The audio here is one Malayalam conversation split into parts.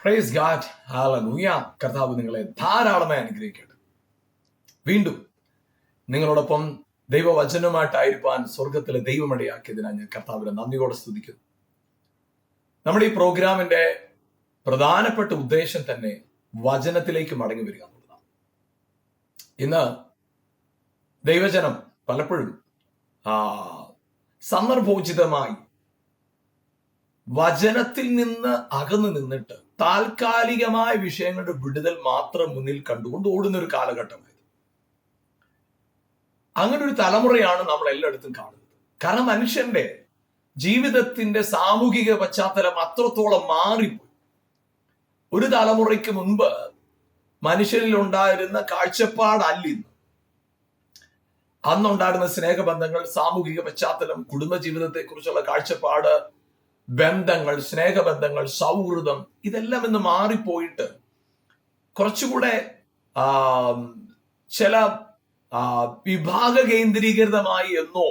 Price God, hallelujah. കർത്താവ് നിങ്ങളെ ധാരാളമായി അനുഗ്രഹിക്കട്ടെ. വീണ്ടും നിങ്ങളോടൊപ്പം ദൈവവചനവുമായിട്ടായിരിക്കാൻ സ്വർഗത്തിലെ ദൈവമടിയാക്കിയതിനാൽ ഞാൻ കർത്താവിനെ നന്ദിയോടെ സ്തുതിക്കുന്നു. നമ്മുടെ ഈ പ്രോഗ്രാമിന്റെ പ്രധാനപ്പെട്ട ഉദ്ദേശം തന്നെ വചനത്തിലേക്ക് മടങ്ങി വരിക എന്നുള്ളതാണ്. ഇന്ന് ദൈവജനം പലപ്പോഴും സന്ദർഭോചിതമായി വചനത്തിൽ നിന്ന് അകന്നു നിന്നിട്ട് താൽക്കാലികമായ വിഷയങ്ങളുടെ വിടുതൽ മാത്രം മുന്നിൽ കണ്ടുകൊണ്ട് ഓടുന്ന ഒരു കാലഘട്ടമായത്. അങ്ങനെ ഒരു തലമുറയാണ് നമ്മൾ എല്ലായിടത്തും കാണുന്നത്. കാരണം മനുഷ്യന്റെ ജീവിതത്തിന്റെ സാമൂഹിക പശ്ചാത്തലം അത്രത്തോളം മാറിപ്പോയി. ഒരു തലമുറയ്ക്ക് മുൻപ് മനുഷ്യരിൽ ഉണ്ടായിരുന്ന കാഴ്ചപ്പാടല്ല ഇന്ന്. അന്നുണ്ടായിരുന്ന സ്നേഹബന്ധങ്ങൾ, സാമൂഹിക പശ്ചാത്തലം, കുടുംബജീവിതത്തെ കുറിച്ചുള്ള കാഴ്ചപ്പാട്, ബന്ധങ്ങൾ, സ്നേഹബന്ധങ്ങൾ, സൗഹൃദം, ഇതെല്ലാം ഇന്ന് മാറിപ്പോയിട്ട് കുറച്ചുകൂടെ ചില വിഭാഗ കേന്ദ്രീകൃതമായി എന്നോ,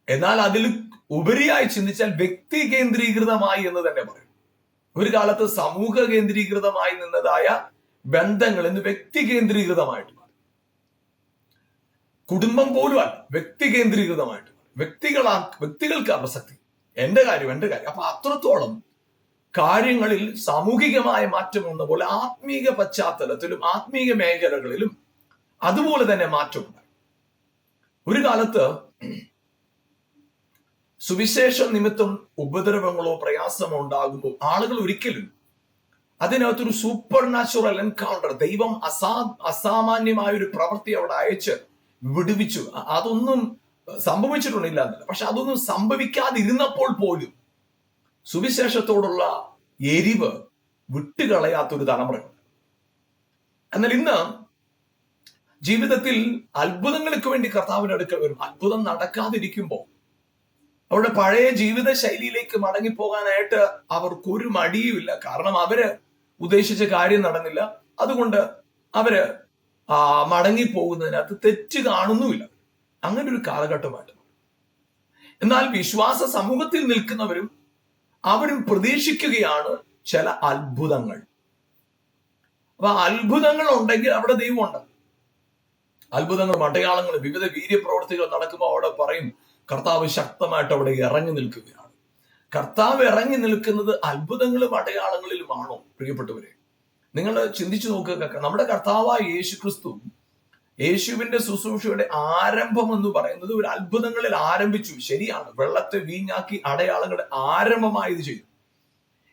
എന്നാൽ അതിൽ ഉപരിയായി ചിന്തിച്ചാൽ വ്യക്തി കേന്ദ്രീകൃതമായി എന്ന് തന്നെ പറയും. ഒരു കാലത്ത് സമൂഹ കേന്ദ്രീകൃതമായി നിന്നതായ ബന്ധങ്ങൾ ഇന്ന് വ്യക്തി കേന്ദ്രീകൃതമായിട്ട് മാറി. കുടുംബം പോലും അല്ല, വ്യക്തി കേന്ദ്രീകൃതമായിട്ട് മാറി. വ്യക്തികൾക്ക് പ്രസക്തി, എന്റെ കാര്യം. അപ്പൊ അത്രത്തോളം കാര്യങ്ങളിൽ സാമൂഹികമായ മാറ്റം വന്ന പോലെ ആത്മീക പശ്ചാത്തലത്തിലും ആത്മീക മേഖലകളിലും അതുപോലെ തന്നെ മാറ്റമുണ്ടായി. ഒരു കാലത്ത് സുവിശേഷ നിമിത്തം ഉപദ്രവങ്ങളോ പ്രയാസമോ ഉണ്ടാകുമ്പോൾ ആളുകൾ ഒരിക്കലും അതിനകത്തൊരു സൂപ്പർ നാച്ചുറൽ എൻകൗണ്ടർ, ദൈവം അസാമാന്യമായ ഒരു പ്രവൃത്തി അവിടെ അയച്ച് വിടുവിച്ചു, അതൊന്നും സംഭവിച്ചിട്ടുണ്ടില്ല എന്നല്ല. പക്ഷെ അതൊന്നും സംഭവിക്കാതിരുന്നപ്പോൾ പോലും സുവിശേഷത്തോടുള്ള എരിവ് വിട്ടുകളയാത്തൊരു തലമുറയുണ്ട്. എന്നാൽ ഇന്ന് ജീവിതത്തിൽ അത്ഭുതങ്ങൾക്ക് വേണ്ടി കർത്താവിന്റെ അടുക്കൽ വരും. അത്ഭുതം നടക്കാതിരിക്കുമ്പോൾ അവരുടെ പഴയ ജീവിത ശൈലിയിലേക്ക് മടങ്ങിപ്പോകാനായിട്ട് അവർക്കൊരു മടിയുമില്ല. കാരണം അവര് ഉദ്ദേശിച്ച കാര്യം നടന്നില്ല. അതുകൊണ്ട് അവര് മടങ്ങിപ്പോകുന്നതിനകത്ത് തെറ്റ് കാണുന്നുമില്ല. അങ്ങനെ ഒരു കാലഘട്ടമായിട്ട്. എന്നാൽ വിശ്വാസ സമൂഹത്തിൽ നിൽക്കുന്നവരും അവരും പ്രതീക്ഷിക്കുകയാണ് ചില അത്ഭുതങ്ങൾ. അപ്പൊ അത്ഭുതങ്ങൾ ഉണ്ടെങ്കിൽ അവിടെ ദൈവമുണ്ട്. അത്ഭുതങ്ങളും അടയാളങ്ങളും വിവിധ വീര്യപ്രവർത്തികൾ നടക്കുമ്പോൾ അവിടെ പറയും കർത്താവ് ശക്തമായിട്ട് അവിടെ ഇറങ്ങി നിൽക്കുകയാണ്. കർത്താവ് ഇറങ്ങി നിൽക്കുന്നത് അത്ഭുതങ്ങളും അടയാളങ്ങളിലുമാണോ പ്രിയപ്പെട്ടവരെ? നിങ്ങൾ ചിന്തിച്ചു നോക്കുക. നമ്മുടെ കർത്താവായ യേശു ക്രിസ്തു, യേശുവിന്റെ ശുശ്രൂഷയുടെ ആരംഭം എന്ന് പറയുന്നത് ഒരു അത്ഭുതങ്ങളിൽ ആരംഭിച്ചു. ശരിയാണ്, വെള്ളത്തെ വീഞ്ഞാക്കി അടയാളങ്ങളുടെ ആരംഭമായി ഇത് ചെയ്തു.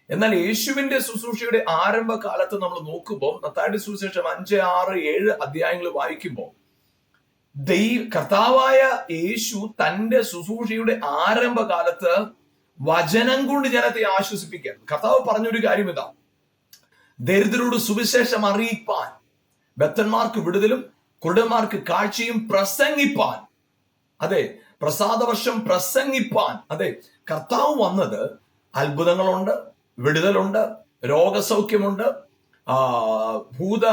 എന്നാൽ യേശുവിന്റെ ശുശ്രൂഷയുടെ ആരംഭ കാലത്ത് നമ്മൾ നോക്കുമ്പോൾ മത്തായിയുടെ സുവിശേഷം 5, 6, 7 അധ്യായങ്ങൾ വായിക്കുമ്പോൾ കർത്താവായ യേശു തന്റെ ശുശ്രൂഷയുടെ ആരംഭകാലത്ത് വചനം കൊണ്ട് ജനത്തെ ആശ്വസിപ്പിക്കാൻ കർത്താവ് പറഞ്ഞൊരു കാര്യം ഇതാ: ദരിദ്രരോട് സുവിശേഷം അറിയിപ്പാൻ, ബദ്ധന്മാർക്ക് വിടുതലും കുരുടന്മാർക്ക് കാഴ്ചയും പ്രസംഗിപ്പാൻ. അതെ, പ്രസാദവർഷം പ്രസംഗിപ്പാൻ. അതെ, കർത്താവ് വന്നത് അത്ഭുതങ്ങളുണ്ട്, വിടുതലുണ്ട്, രോഗസൗഖ്യമുണ്ട്, ഭൂത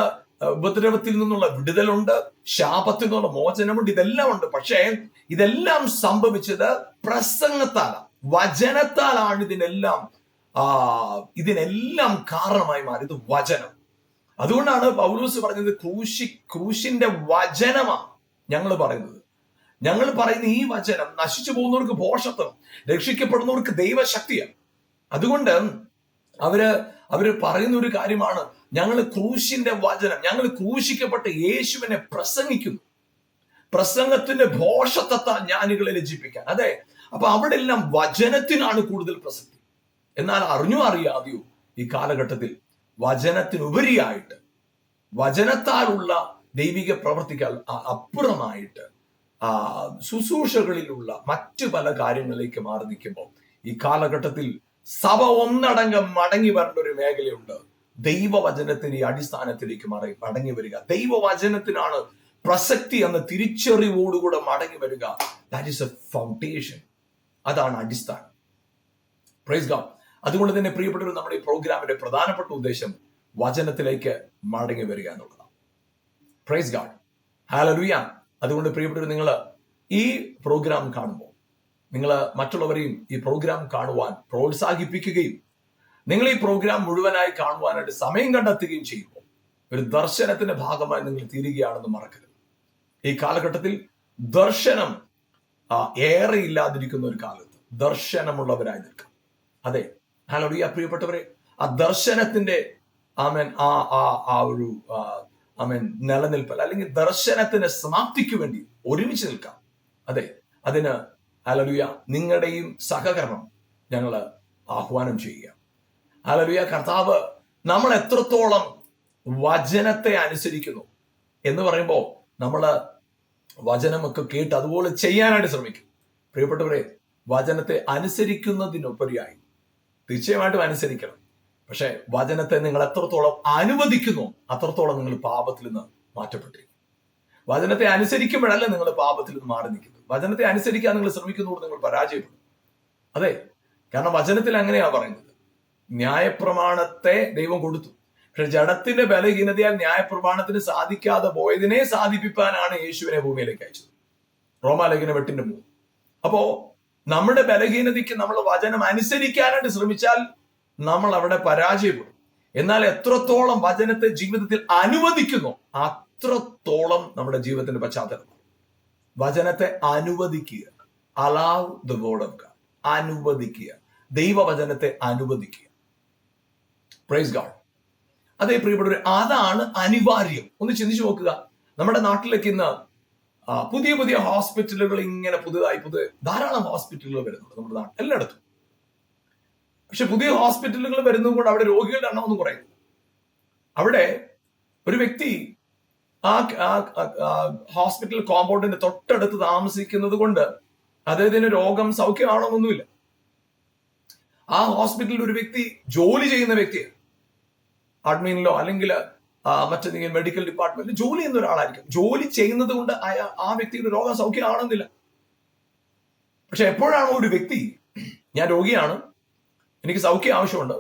ഉപദ്രവത്തിൽ നിന്നുള്ള വിടുതലുണ്ട്, ശാപത്തിൽ നിന്നുള്ള മോചനമുണ്ട്, ഇതെല്ലാം ഉണ്ട്. പക്ഷേ ഇതെല്ലാം സംഭവിച്ചത് പ്രസംഗത്താലാണ്, വചനത്താലാണ്. ഇതിനെല്ലാം കാരണമായി മാറിയത് വചനം. അതുകൊണ്ടാണ് പൗലോസ് പറഞ്ഞത് ക്രൂശിന്റെ വചനമാണ് ഞങ്ങൾ പറയുന്നത്. ഞങ്ങൾ പറയുന്ന ഈ വചനം നശിച്ചു പോകുന്നവർക്ക് ഭോഷത്വം, രക്ഷിക്കപ്പെടുന്നവർക്ക് ദൈവശക്തിയാണ്. അതുകൊണ്ട് അവര് പറയുന്ന ഒരു കാര്യമാണ്, ഞങ്ങൾ ക്രൂശിന്റെ വചനം, ഞങ്ങൾ ക്രൂശിക്കപ്പെട്ട യേശുവിനെ പ്രസംഗിക്കുന്നു. പ്രസംഗത്തിന്റെ ഭോഷത്വത്താൽ ജ്ഞാനികളെ ലജ്ജിപ്പിക്കാൻ. അതെ, അപ്പൊ അവിടെ എല്ലാം വചനത്തിനാണ് കൂടുതൽ പ്രസക്തി. എന്നാൽ അറിയാതെയോ ഈ കാലഘട്ടത്തിൽ വചനത്തിനുപരിയായിട്ട്, വചനത്താലുള്ള ദൈവിക പ്രവർത്തികൾ അപ്പുറമായിട്ട് ശുശ്രൂഷകളിലുള്ള മറ്റു പല കാര്യങ്ങളിലേക്ക് മാറി നിൽക്കുമ്പോൾ ഈ കാലഘട്ടത്തിൽ സഭ ഒന്നടങ്കം മടങ്ങി വരേണ്ട ഒരു മേഖലയുണ്ട്. ദൈവവചനത്തിന്റെ ഈ അടിസ്ഥാനത്തിലേക്ക് മടങ്ങി വരിക. ദൈവവചനത്തിനാണ് പ്രസക്തി എന്ന തിരിച്ചറിവോടുകൂടെ മടങ്ങി വരിക. That is A foundation. അതാണ് അടിസ്ഥാനം. Praise God. അതുകൊണ്ട് തന്നെ പ്രിയപ്പെട്ടവർ, നമ്മുടെ ഈ പ്രോഗ്രാമിന്റെ പ്രധാനപ്പെട്ട ഉദ്ദേശം വചനത്തിലേക്ക് മടങ്ങി വരിക എന്നുള്ളതാണ്. Praise God, hallelujah. അതുകൊണ്ട് പ്രിയപ്പെട്ടവർ, നിങ്ങൾ ഈ പ്രോഗ്രാം കാണുമ്പോൾ നിങ്ങൾ മറ്റുള്ളവരെയും ഈ പ്രോഗ്രാം കാണുവാൻ പ്രോത്സാഹിപ്പിക്കുകയും നിങ്ങൾ ഈ പ്രോഗ്രാം മുഴുവനായി കാണുവാനായിട്ട് സമയം കണ്ടെത്തുകയും ചെയ്യുമ്പോൾ ഒരു ദർശനത്തിന്റെ ഭാഗമായി നിങ്ങൾ തീരുകയാണെന്ന് മറക്കരുത്. ഈ കാലഘട്ടത്തിൽ ദർശനം ഏറെ ഇല്ലാതിരിക്കുന്ന ഒരു കാലത്ത് ദർശനമുള്ളവരായി നിൽക്കാം. അതെ, ഹല്ലേലൂയ. പ്രിയപ്പെട്ടവരെ, ആ ദർശനത്തിന്റെ ഒരു നിലനിൽപ്പൽ അല്ലെങ്കിൽ ദർശനത്തിന്റെ സമാപ്തിക്ക് വേണ്ടി ഒരുമിച്ച് നിൽക്കാം. അതെ, അതിന് ഹല്ലേലൂയ നിങ്ങളുടെയും സഹകരണം ഞങ്ങൾ ആഹ്വാനം ചെയ്യുക. ഹല്ലേലൂയ. കർത്താവ് നമ്മൾ എത്രത്തോളം വചനത്തെ അനുസരിക്കുന്നു എന്ന് പറയുമ്പോൾ നമ്മൾ വചനമൊക്കെ കേട്ട് അതുപോലെ ചെയ്യാനായിട്ട് ശ്രമിക്കും. പ്രിയപ്പെട്ടവരെ, വചനത്തെ അനുസരിക്കുന്നതിനുപരിയായി തീർച്ചയായിട്ടും അനുസരിക്കണം. പക്ഷെ വചനത്തെ നിങ്ങൾ എത്രത്തോളം അനുവദിക്കുന്നു അത്രത്തോളം നിങ്ങൾ പാപത്തിൽ നിന്ന് മാറ്റപ്പെട്ടിരിക്കും. വചനത്തെ അനുസരിക്കുമ്പോഴല്ല നിങ്ങൾ പാപത്തിൽ നിന്ന് മാറി നിൽക്കുന്നത്. വചനത്തെ അനുസരിക്കാൻ നിങ്ങൾ ശ്രമിക്കുന്നതോട് നിങ്ങൾ പരാജയപ്പെടും. അതെ, കാരണം വചനത്തിൽ അങ്ങനെയാ പറയുന്നത്. ന്യായപ്രമാണത്തെ ദൈവം കൊടുത്തു, പക്ഷെ ജഡത്തിന്റെ ബലഹീനതയാൽ ന്യായപ്രമാണത്തിന് സാധിക്കാതെ പോയതിനെ സാധിപ്പിക്കാനാണ് യേശുവിനെ ഭൂമിയിലേക്ക് അയച്ചത്. റോമാലേഖനം 8:3. അപ്പോ നമ്മുടെ ബലഹീനതയ്ക്ക് നമ്മൾ വചനം അനുസരിക്കാനായിട്ട് ശ്രമിച്ചാൽ നമ്മൾ അവിടെ പരാജയപ്പെടും. എന്നാൽ എത്രത്തോളം വചനത്തെ ജീവിതത്തിൽ അനുവദിക്കുന്നു അത്രത്തോളം നമ്മുടെ ജീവിതത്തിന്റെ പശ്ചാത്തലം. വചനത്തെ അനുവദിക്കുക, allow the word of God, അനുവദിക്കുക, ദൈവവചനത്തെ അനുവദിക്കുക. Praise God. അതേ പ്രിയപ്പെട്ടവരെ, അതാണ് അനിവാര്യം. ഒന്ന് ചിന്തിച്ചു നോക്കുക. നമ്മുടെ നാട്ടിലേക്ക് ഇന്ന് പുതിയ പുതിയ ഹോസ്പിറ്റലുകൾ ഇങ്ങനെ പുതിയതായി ധാരാളം ഹോസ്പിറ്റലുകൾ വരുന്നുണ്ട് നമ്മുടെ നാട്ടിൽ എല്ലായിടത്തും. പക്ഷെ പുതിയ ഹോസ്പിറ്റലുകൾ വരുന്നത് കൊണ്ട് അവിടെ രോഗികളുടെ എണ്ണം ഒന്നും കുറയുന്നു. അവിടെ ഒരു വ്യക്തി ആ ഹോസ്പിറ്റൽ കോമ്പൗണ്ടിന്റെ തൊട്ടടുത്ത് താമസിക്കുന്നത് കൊണ്ട് അദ്ദേഹത്തിന് രോഗം സൗഖ്യമാണോന്നൊന്നുമില്ല. ആ ഹോസ്പിറ്റലിൽ ഒരു വ്യക്തി ജോലി ചെയ്യുന്ന വ്യക്തിയാണ്, അഡ്മിനിലോ അല്ലെങ്കിൽ മറ്റെന്തെങ്കിലും മെഡിക്കൽ ഡിപ്പാർട്ട്മെന്റിൽ ജോലി ചെയ്യുന്ന ഒരാളായിരിക്കും. ജോലി ചെയ്യുന്നത് കൊണ്ട് ആ വ്യക്തിയുടെ രോഗം സൗഖ്യമാണെന്നില്ല. പക്ഷെ എപ്പോഴാണോ ഒരു വ്യക്തി, ഞാൻ രോഗിയാണ്, എനിക്ക് സൗഖ്യം ആവശ്യമുണ്ട്,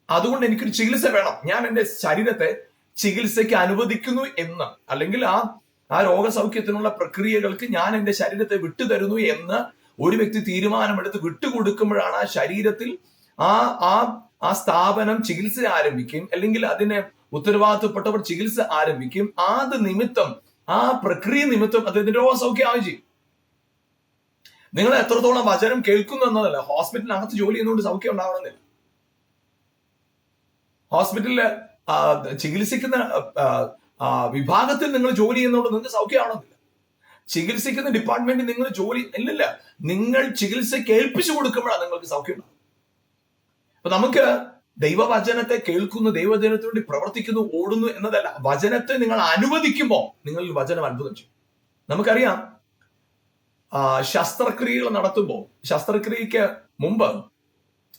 അതുകൊണ്ട് എനിക്കൊരു ചികിത്സ വേണം, ഞാൻ എന്റെ ശരീരത്തെ ചികിത്സയ്ക്ക് അനുവദിക്കുന്നു എന്ന്, അല്ലെങ്കിൽ ആ രോഗസൗഖ്യത്തിനുള്ള പ്രക്രിയകൾക്ക് ഞാൻ എന്റെ ശരീരത്തെ വിട്ടുതരുന്നു എന്ന് ഒരു വ്യക്തി തീരുമാനമെടുത്ത് വിട്ടുകൊടുക്കുമ്പോഴാണ് ആ ശരീരത്തിൽ ആ സ്ഥാപനം ചികിത്സ ആരംഭിക്കും, അല്ലെങ്കിൽ അതിനെ ഉത്തരവാദിത്തപ്പെട്ടവർ ചികിത്സ ആരംഭിക്കും. അത് നിമിത്തം, ആ പ്രക്രിയ നിമിത്തം അദ്ദേഹത്തിന്റെ രോഗസൗഖ്യം ആവുകയും ചെയ്യും. നിങ്ങൾ എത്രത്തോളം വചനം കേൾക്കുന്നു എന്നതല്ല, ഹോസ്പിറ്റലിനകത്ത് ജോലി ചെയ്യുന്നതുകൊണ്ട് സൗഖ്യം ഉണ്ടാവണമെന്നില്ല. ഹോസ്പിറ്റലില് ചികിത്സിക്കുന്ന വിഭാഗത്തിൽ നിങ്ങൾ ജോലി ചെയ്യുന്നതുകൊണ്ട് നിങ്ങൾക്ക് സൗഖ്യമാവണമെന്നില്ല. ചികിത്സിക്കുന്ന ഡിപ്പാർട്ട്മെന്റിൽ നിങ്ങൾ ജോലി ഇല്ലില്ല, നിങ്ങൾ ചികിത്സ കേൾപ്പിച്ചു കൊടുക്കുമ്പോഴാണ് നിങ്ങൾക്ക് സൗഖ്യം ഉണ്ടാവും. അപ്പൊ നമുക്ക് ദൈവവചനത്തെ കേൾക്കുന്നു, ദൈവവചനത്തിന് വേണ്ടി പ്രവർത്തിക്കുന്നു, ഓടുന്നു എന്നതല്ല. വചനത്തെ നിങ്ങൾ അനുവദിക്കുമ്പോൾ നിങ്ങൾ വചനം അത്ഭുതം ചെയ്യും. നമുക്കറിയാം, ശസ്ത്രക്രിയകൾ നടത്തുമ്പോൾ, ശസ്ത്രക്രിയക്ക് മുമ്പ്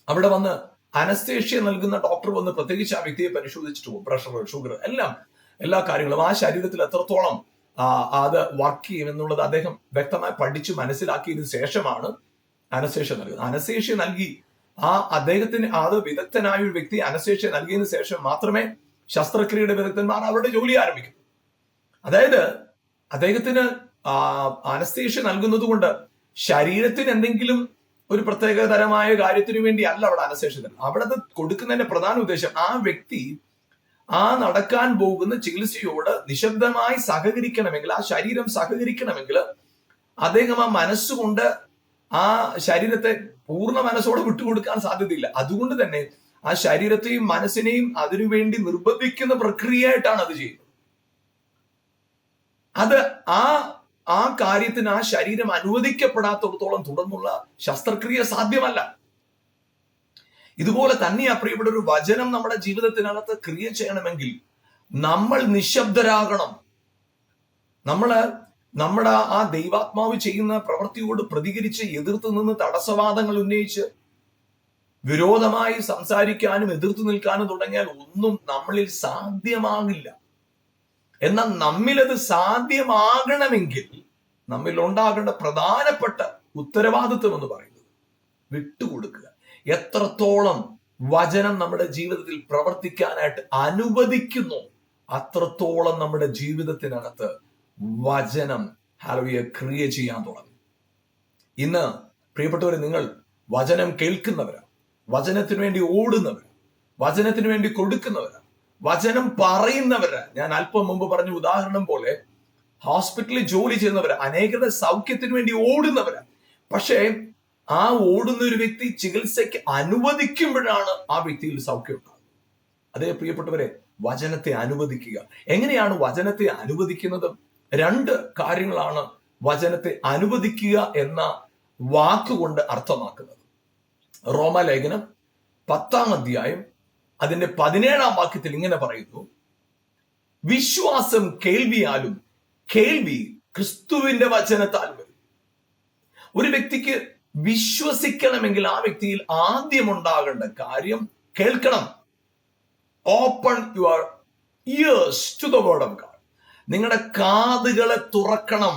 അവിടെ വന്ന് അനസ്തേഷ്യ നൽകുന്ന ഡോക്ടർ വന്ന് പ്രത്യേകിച്ച് ആ വ്യക്തിയെ പരിശോധിച്ചിട്ട് പോകും. പ്രഷർ, ഷുഗർ, എല്ലാ കാര്യങ്ങളും, ആ ശരീരത്തിൽ എത്രത്തോളം അത് വർക്ക് ചെയ്യും എന്നുള്ളത് അദ്ദേഹം വ്യക്തമായി പഠിച്ച് മനസ്സിലാക്കിയതിനു ശേഷമാണ് അനസ്തേഷ്യ നൽകുന്നത്. അനസ്തേഷ്യ നൽകി അദ്ദേഹത്തിന് വിദഗ്ധനായ ഒരു വ്യക്തി അനസ്തേഷ്യ നൽകിയതിനു ശേഷം മാത്രമേ ശസ്ത്രക്രിയയുടെ വിദഗ്ധന്മാർ അവരുടെ ജോലി ആരംഭിക്കും. അതായത് അദ്ദേഹത്തിന് അനസ്തേഷ്യ നൽകുന്നത് കൊണ്ട് ശരീരത്തിന് എന്തെങ്കിലും ഒരു പ്രത്യേക തരമായ കാര്യത്തിനു വേണ്ടി അല്ല അവിടെ അനസ്തേഷ്യ തരുന്നത്. അവിടെ അത് കൊടുക്കുന്നതിന്റെ പ്രധാന ഉദ്ദേശം ആ വ്യക്തി നടക്കാൻ പോകുന്ന ചികിത്സയോട് നിശബ്ദമായി സഹകരിക്കണമെങ്കിൽ, ആ ശരീരം സഹകരിക്കണമെങ്കിൽ അദ്ദേഹം ആ മനസ്സുകൊണ്ട് ആ ശരീരത്തെ പൂർണ്ണ മനസ്സോടെ വിട്ടുകൊടുക്കാൻ സാധ്യതയില്ല. അതുകൊണ്ട് തന്നെ ആ ശരീരത്തെയും മനസ്സിനെയും അതിനുവേണ്ടി നിർബന്ധിക്കുന്ന പ്രക്രിയയായിട്ടാണ് അത് ചെയ്യുന്നത്. അത് ആ കാര്യത്തിന് ആ ശരീരം അനുവദിക്കപ്പെടാത്തിടത്തോളം തുടർന്നുള്ള ശസ്ത്രക്രിയ സാധ്യമല്ല. ഇതുപോലെ തന്നെയാ പ്രിയപ്പെട്ട ഒരു വചനം നമ്മുടെ ജീവിതത്തിനകത്ത് ക്രിയ ചെയ്യണമെങ്കിൽ നമ്മൾ നിശബ്ദരാകണം. നമ്മുടെ ആ ദൈവാത്മാവ് ചെയ്യുന്ന പ്രവൃത്തിയോട് പ്രതികരിച്ച് എതിർത്ത് നിന്ന് തടസ്സവാദങ്ങൾ ഉന്നയിച്ച് വിരോധമായി സംസാരിക്കാനും എതിർത്ത് നിൽക്കാനും തുടങ്ങിയാൽ ഒന്നും നമ്മളിൽ സാധ്യമാകില്ല. എന്നാൽ നമ്മിലത് സാധ്യമാകണമെങ്കിൽ നമ്മിൽ ഉണ്ടാകേണ്ട പ്രധാനപ്പെട്ട ഉത്തരവാദിത്വം എന്ന് പറയുന്നത് വിട്ടുകൊടുക്കുക. എത്രത്തോളം വചനം നമ്മുടെ ജീവിതത്തിൽ പ്രവർത്തിക്കാനായിട്ട് അനുവദിക്കുന്നു അത്രത്തോളം നമ്മുടെ ജീവിതത്തിനകത്ത് വചനം ക്രിയ ചെയ്യാൻ തുടങ്ങും. ഇന്ന് പ്രിയപ്പെട്ടവരെ, നിങ്ങൾ വചനം കേൾക്കുന്നവരാണ്, വചനത്തിന് വേണ്ടി ഓടുന്നവരാണ്. വചനത്തിന് വേണ്ടി കൊടുക്കുന്നവരാ, വചനം പറയുന്നവരാ. ഞാൻ അല്പം മുമ്പ് പറഞ്ഞ ഉദാഹരണം പോലെ ഹോസ്പിറ്റലിൽ ജോലി ചെയ്യുന്നവരാ, അനേകരുടെ സൗഖ്യത്തിന് വേണ്ടി ഓടുന്നവരാ. പക്ഷേ ആ ഓടുന്ന ഒരു വ്യക്തി ചികിത്സയ്ക്ക് അനുവദിക്കുമ്പോഴാണ് ആ വ്യക്തിയിൽ സൗഖ്യം ഉണ്ടാകുന്നത്. അതേ പ്രിയപ്പെട്ടവരെ, വചനത്തെ അനുവദിക്കുക. എങ്ങനെയാണ് വചനത്തെ അനുവദിക്കുന്നത്? 2 കാര്യങ്ങളാണ് വചനത്തെ അനുവദിക്കുക എന്ന വാക്കുകൊണ്ട് അർത്ഥമാക്കുന്നത്. റോമാലേഖനം 10-ാം അധ്യായം അതിന്റെ 17-ാം വാക്യത്തിൽ ഇങ്ങനെ പറയുന്നു: വിശ്വാസം കേൾവിയാലും കേൾവി ക്രിസ്തുവിന്റെ വചനത്താൽ വരും. ഒരു വ്യക്തിക്ക് വിശ്വസിക്കണമെങ്കിൽ ആ വ്യക്തിയിൽ ആദ്യം ഉണ്ടാകേണ്ട കാര്യം കേൾക്കണം. Open your ears to the word of God. നിങ്ങളുടെ കാതുകളെ തുറക്കണം.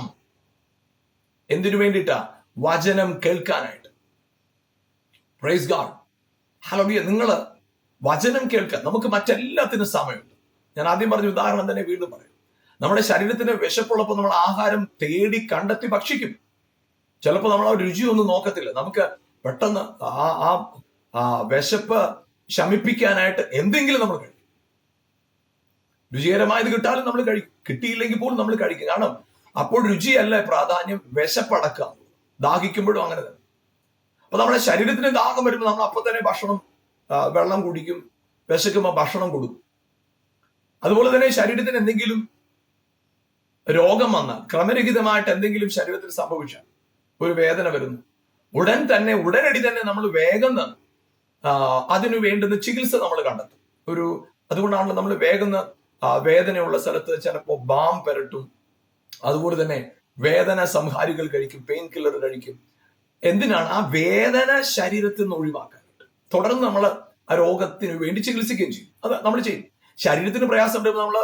എന്തിനു വേണ്ടിയിട്ടാ? വചനം കേൾക്കാനായിട്ട്. Praise God, hallelujah. നിങ്ങൾ വചനം കേൾക്കാൻ നമുക്ക് മറ്റെല്ലാത്തിനും സമയമുണ്ട്. ഞാൻ ആദ്യം പറഞ്ഞ ഉദാഹരണം തന്നെ വീണ്ടും പറയും. നമ്മുടെ ശരീരത്തിന് വിശപ്പുള്ളപ്പോൾ നമ്മൾ ആഹാരം തേടി കണ്ടെത്തി ഭക്ഷിക്കും. ചിലപ്പോൾ നമ്മൾ ആ രുചിയൊന്നും നോക്കത്തില്ല. നമുക്ക് പെട്ടെന്ന് ആ വിശപ്പ് ശമിപ്പിക്കാനായിട്ട് എന്തെങ്കിലും നമ്മൾ കഴിക്കും. രുചികരമായത് കിട്ടാലും നമ്മൾ കഴിക്കും, കിട്ടിയില്ലെങ്കിൽ പോലും നമ്മൾ കഴിക്കും. കാരണം അപ്പോൾ രുചിയല്ല പ്രാധാന്യം, വിശപ്പടക്കാം. ദാഹിക്കുമ്പോഴും അങ്ങനെ തന്നെ. അപ്പൊ നമ്മുടെ ശരീരത്തിന് ദാഹം വരുമ്പോൾ നമ്മൾ അപ്പം തന്നെ വെള്ളം കുടിക്കും, വിശക്കുമ്പോൾ ഭക്ഷണം കൊടുക്കും. അതുപോലെ തന്നെ ശരീരത്തിന് എന്തെങ്കിലും രോഗം വന്നാൽ, ക്രമരഹിതമായിട്ട് എന്തെങ്കിലും ശരീരത്തിൽ സംഭവിച്ചാൽ, ഒരു വേദന വരുന്നു, ഉടനടി തന്നെ നമ്മൾ വേഗം അതിനു വേണ്ടുന്ന ചികിത്സ നമ്മൾ കണ്ടെത്തും. അതുകൊണ്ടാണല്ലോ നമ്മൾ വേഗം വേദനയുള്ള സ്ഥലത്ത് ചിലപ്പോൾ ബാം പുരട്ടും. അതുപോലെ തന്നെ വേദന സംഹാരികൾ കഴിക്കും, പെയിൻ കില്ലർ കഴിക്കും. എന്തിനാണ്? ആ വേദന ശരീരത്തിൽ നിന്ന് ഒഴിവാക്കാനായിട്ട്. തുടർന്ന് നമ്മൾ ആ രോഗത്തിന് വേണ്ടി ചികിത്സിക്കുകയും ചെയ്യും. അത് നമ്മൾ ചെയ്യും. ശരീരത്തിന് പ്രയാസം ഉണ്ടെങ്കിൽ നമ്മൾ